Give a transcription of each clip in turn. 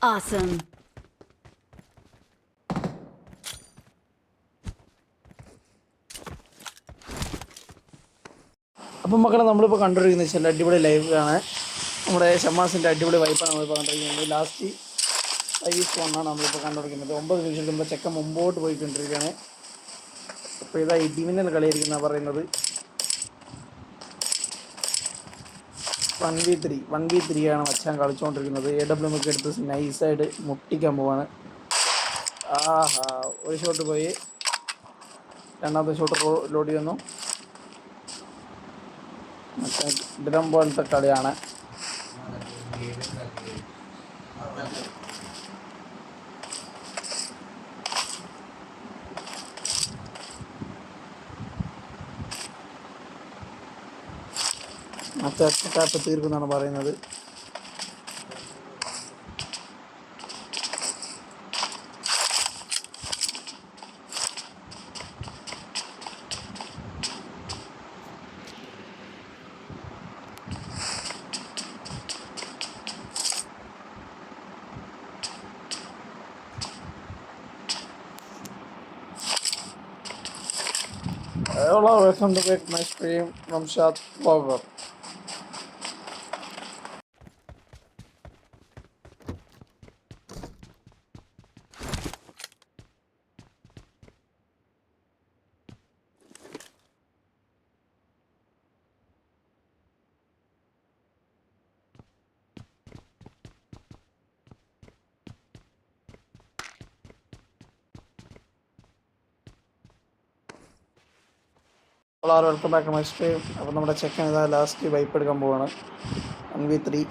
Awesome. അപ്പം മക്കളെ നമ്മളിപ്പോൾ കണ്ടുകൊണ്ടിരിക്കുന്നത് വെച്ചാൽ അടിപൊളി ലൈവാണ്. നമ്മുടെ ഷമ്മാസിൻ്റെ അടിപൊളി വൈപ്പാണ് നമ്മളിപ്പോൾ കണ്ടുകൊണ്ടിരിക്കുന്നത്. ലാസ്റ്റ് 5-1 നമ്മളിപ്പോൾ കണ്ടുകൊണ്ടിരിക്കുന്നത്. 9 നിമിഷം കഴിയുമ്പോൾ ചെക്കൻ മുമ്പോട്ട് പോയിക്കൊണ്ടിരിക്കുകയാണ്. അപ്പോൾ ഇതാ ഇടിമിന്നൽ കളിയായിരിക്കുന്ന പറയുന്നത്. 1v3 ആണ് മച്ചാൻ കളിച്ചുകൊണ്ടിരിക്കുന്നത്. AWM ഒക്കെ എടുത്ത് നൈസായിട്ട് മുട്ടിക്കാൻ പോവാണ്. ആഹാ, ഒരു ഷോട്ട് പോയി, രണ്ടാമത്തെ ഷോട്ട് ലോഡ് ചെയ്യുന്നു. മറ്റേ ഡ്രം പോലത്തെ കളിയാണ്. മറ്റേ ടാപ്പ് തീർക്കുന്നാണ് പറയുന്നത്. Hello, welcome to back my stream from Shad Vlogger. Hello, welcome back to my stream. അപ്പോൾ നമ്മുടെ ചെക്കൻ ഇതാ ലാസ്റ്റ് വൈപ്പ് എടുക്കാൻ പോവാണ്. 1v3.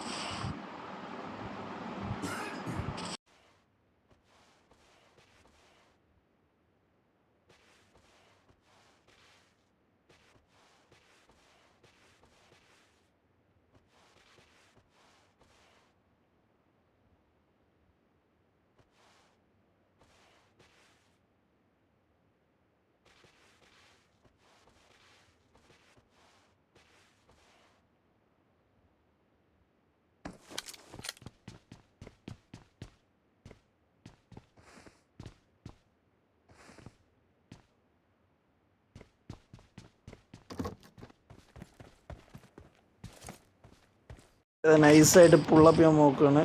നൈസായിട്ട് പുള്ളപ്പ് ചെയ്യാൻ നോക്കുകയാണ്.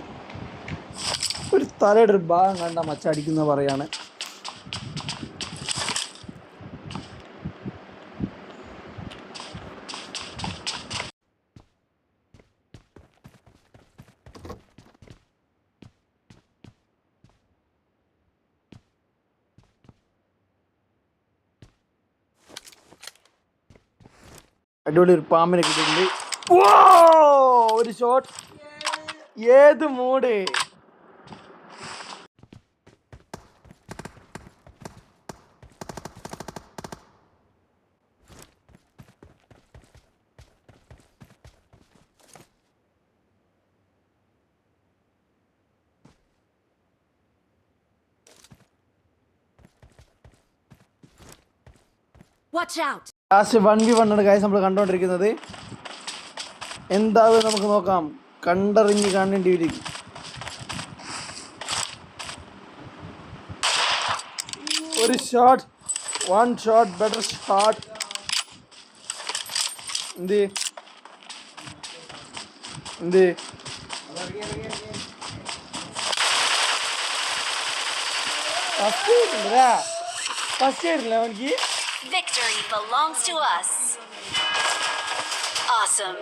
ഒരു തലയുടെ ഒരു ഭാഗം കണ്ട മച്ചടിക്കുന്ന പറയാണ്. അടിപൊളി ഒരു പാമ്പിനെ കിട്ടിയിട്ടുണ്ട്. ഒരു ഷോട്ട്. ഏത് mood! Watch out. Last 1v1 ആണ് ഗൈസ് നമ്മൾ കണ്ടുകൊണ്ടിരിക്കുന്നത്. എന്താവും നമുക്ക് നോക്കാം. കണ്ടറിഞ്ഞ് കാണേണ്ടി വരും. ഒരു ഷോട്ട്, 1 ഷോട്ട്, ബെറ്റർ ഷോട്ട്. എന്ത് ഫസ്റ്റ് ആയിട്ടില്ല അവനിക്ക്. Victory belongs to us. Awesome.